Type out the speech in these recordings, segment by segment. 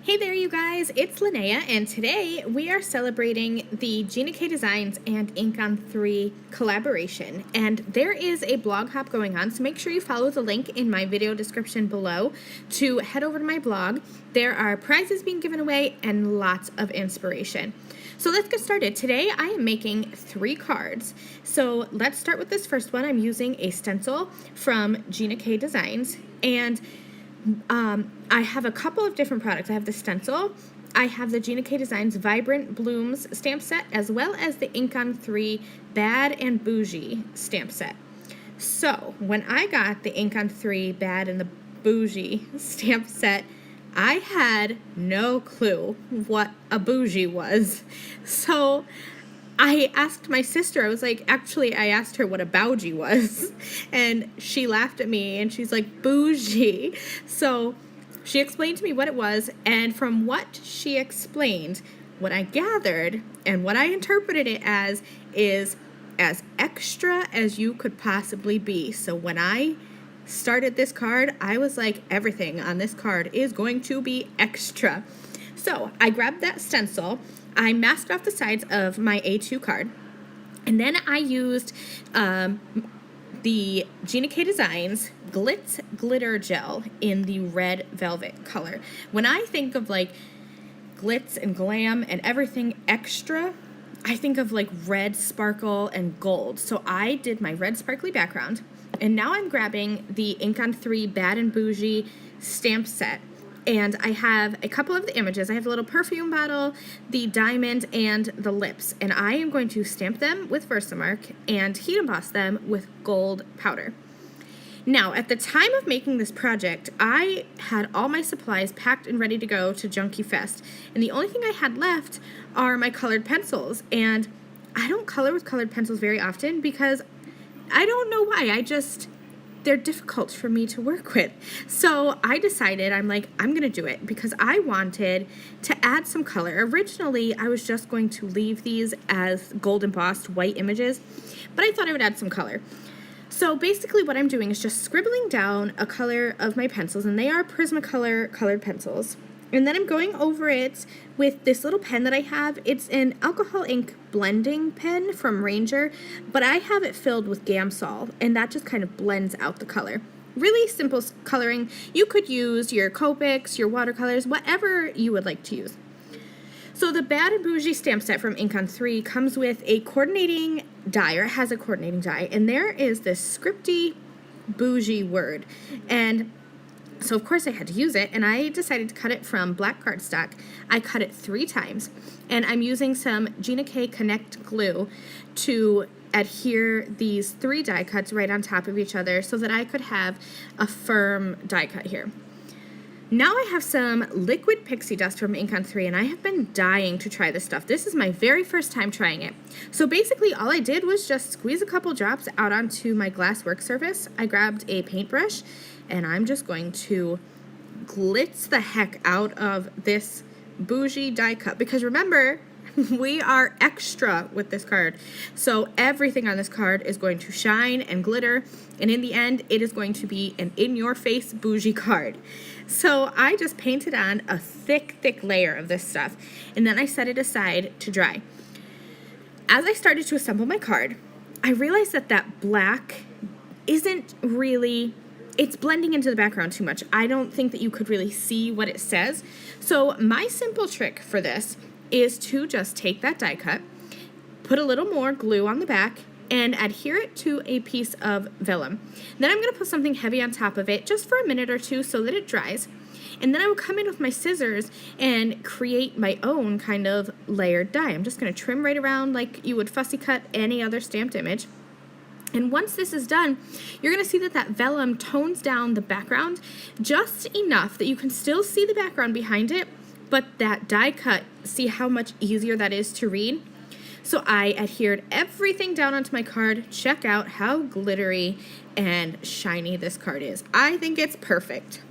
Hey there, you guys, it's Lynnea, and today we are celebrating the Gina K Designs and InkOn3 collaboration. And there is a blog hop going on, so make sure you follow the link in my video description below to head over to my blog. There are prizes being given away and lots of inspiration. So let's get started. Today I am making 3 cards. So let's start with this first one. I'm using a stencil from Gina K Designs, and I have a couple of different products. I have the stencil, I have the Gina K Designs Vibrant Blooms stamp set, as well as the InkOn3 Bad and Bougie stamp set. So when I got the InkOn3 Bad and the Bougie stamp set, I had no clue what a bougie was. So I asked my sister, I was like, actually, I asked her what a bougie was, and she laughed at me, and she's like, bougie. So she explained to me what it was, and from what she explained, what I gathered and what I interpreted it as is as extra as you could possibly be. So when I started this card, I was like, everything on this card is going to be extra. So I grabbed that stencil, I masked off the sides of my A2 card, and then I used the Gina K Designs Glitz Glitter Gel in the red velvet color. When I think of like glitz and glam and everything extra, I think of like red sparkle and gold. So I did my red sparkly background, and now I'm grabbing the InkOn3 Bad and Bougie stamp set. And I have a couple of the images. I have the little perfume bottle, the diamond, and the lips. And I am going to stamp them with Versamark and heat emboss them with gold powder. Now, at the time of making this project, I had all my supplies packed and ready to go to Junkie Fest. And the only thing I had left are my colored pencils. And I don't color with colored pencils very often because I don't know why. They're difficult for me to work with. So I decided, I'm going to do it because I wanted to add some color. Originally, I was just going to leave these as gold embossed white images, but I thought I would add some color. So basically what I'm doing is just scribbling down a color of my pencils, and they are Prismacolor colored pencils. And then I'm going over it with this little pen that I have. It's an alcohol ink blending pen from Ranger, but I have it filled with Gamsol, and that just kind of blends out the color. Really simple coloring. You could use your Copics, your watercolors, whatever you would like to use. So the Bad and Bougie stamp set from InkOn3 comes with a coordinating die, or it has a coordinating die, and there is this scripty bougie word. And so, of course, I had to use it, and I decided to cut it from black cardstock. I cut it 3 times, and I'm using some Gina K Connect glue to adhere these 3 die cuts right on top of each other so that I could have a firm die cut here. Now I have some liquid pixie dust from InkOn3, and I have been dying to try this stuff. This is my very first time trying it. So basically all I did was just squeeze a couple drops out onto my glass work surface. I grabbed a paintbrush, and I'm just going to glitz the heck out of this bougie die cut, because remember, we are extra with this card. So everything on this card is going to shine and glitter, and in the end, it is going to be an in-your-face bougie card. So I just painted on a thick, thick layer of this stuff, and then I set it aside to dry. As I started to assemble my card, I realized that that black isn't really, it's blending into the background too much. I don't think that you could really see what it says. So my simple trick for this is to just take that die cut, put a little more glue on the back, and adhere it to a piece of vellum. Then I'm going to put something heavy on top of it just for a minute or two so that it dries. And then I will come in with my scissors and create my own kind of layered die. I'm just going to trim right around like you would fussy cut any other stamped image. And once this is done, you're going to see that that vellum tones down the background just enough that you can still see the background behind it, but that die cut, see how much easier that is to read? So I adhered everything down onto my card. Check out how glittery and shiny this card is. I think it's perfect.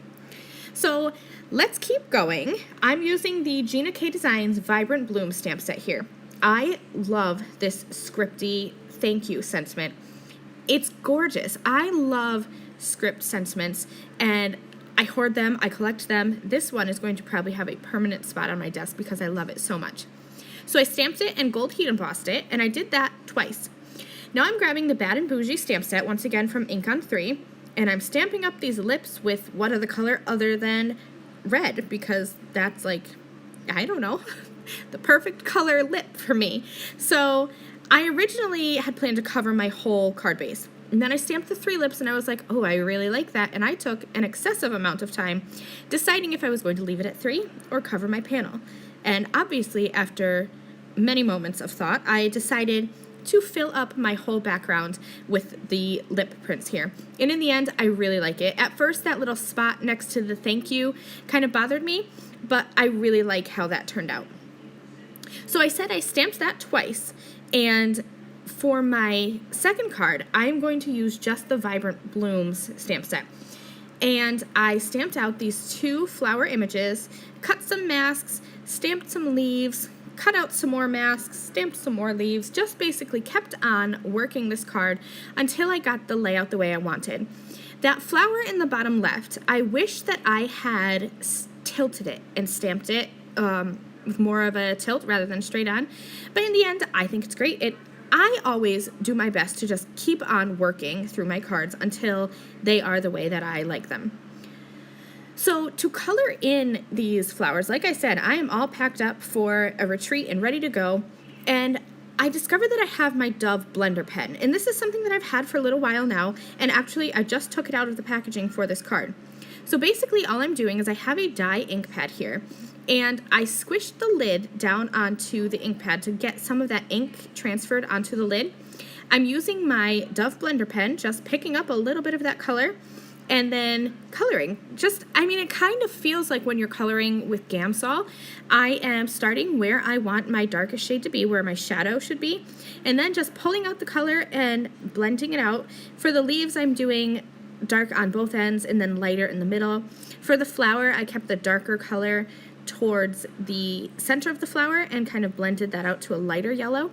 So let's keep going. I'm using the Gina K Designs Vibrant Bloom stamp set here. I love this scripty thank you sentiment. It's gorgeous. I love script sentiments, and I hoard them, I collect them. This one is going to probably have a permanent spot on my desk because I love it so much. So I stamped it and gold heat embossed it, and I did that twice. Now I'm grabbing the Bad and Bougie stamp set, once again from InkOn3, and I'm stamping up these lips with what other color other than red, because that's like, I don't know, the perfect color lip for me. So I originally had planned to cover my whole card base. And then I stamped the 3 lips and I was like, oh, I really like that. And I took an excessive amount of time deciding if I was going to leave it at 3 or cover my panel. And obviously, after many moments of thought, I decided to fill up my whole background with the lip prints here. And in the end, I really like it. At first, that little spot next to the thank you kind of bothered me, but I really like how that turned out. So I said I stamped that twice, and for my second card, I'm going to use just the Vibrant Blooms stamp set. And I stamped out these 2 flower images, cut some masks, stamped some leaves, cut out some more masks, stamped some more leaves, just basically kept on working this card until I got the layout the way I wanted. That flower in the bottom left, I wish that I had tilted it and stamped it with more of a tilt rather than straight on. But in the end, I think it's great. I always do my best to just keep on working through my cards until they are the way that I like them. So to color in these flowers, like I said, I am all packed up for a retreat and ready to go. And I discovered that I have my Dove blender pen. And this is something that I've had for a little while now. And actually, I just took it out of the packaging for this card. So basically, all I'm doing is I have a dye ink pad here. And I squished the lid down onto the ink pad to get some of that ink transferred onto the lid. I'm using my Dove blender pen, just picking up a little bit of that color and then coloring. It kind of feels like when you're coloring with Gamsol. I am starting where I want my darkest shade to be, where my shadow should be, and then just pulling out the color and blending it out. For the leaves, I'm doing dark on both ends and then lighter in the middle. For the flower, I kept the darker color towards the center of the flower and kind of blended that out to a lighter yellow.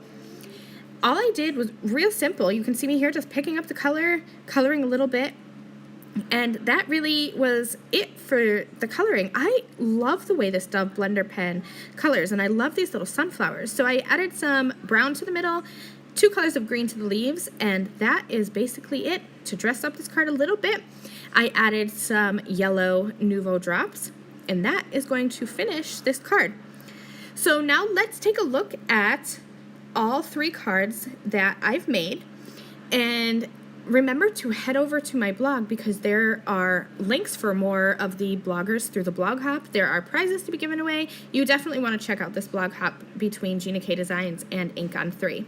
All I did was real simple. You can see me here just picking up the color, coloring a little bit, and that really was it for the coloring. I love the way this Dove blender pen colors, and I love these little sunflowers. So I added some brown to the middle, 2 colors of green to the leaves, and that is basically it. To dress up this card a little bit, I added some yellow Nouveau drops, and that is going to finish this card. So now let's take a look at all 3 cards that I've made. And remember to head over to my blog because there are links for more of the bloggers through the blog hop. There are prizes to be given away. You definitely want to check out this blog hop between Gina K Designs and InkOn3.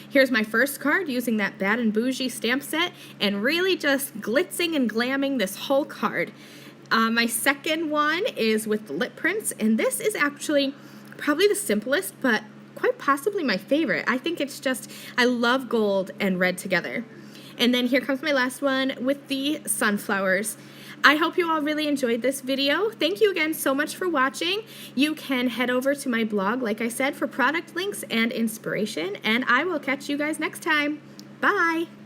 Here's my first card using that Bad and Bougie stamp set and really just glitzing and glamming this whole card. My second one is with the lip prints, and this is actually probably the simplest, but quite possibly my favorite. I think it's just, I love gold and red together. And then here comes my last one with the sunflowers. I hope you all really enjoyed this video. Thank you again so much for watching. You can head over to my blog, like I said, for product links and inspiration, and I will catch you guys next time. Bye!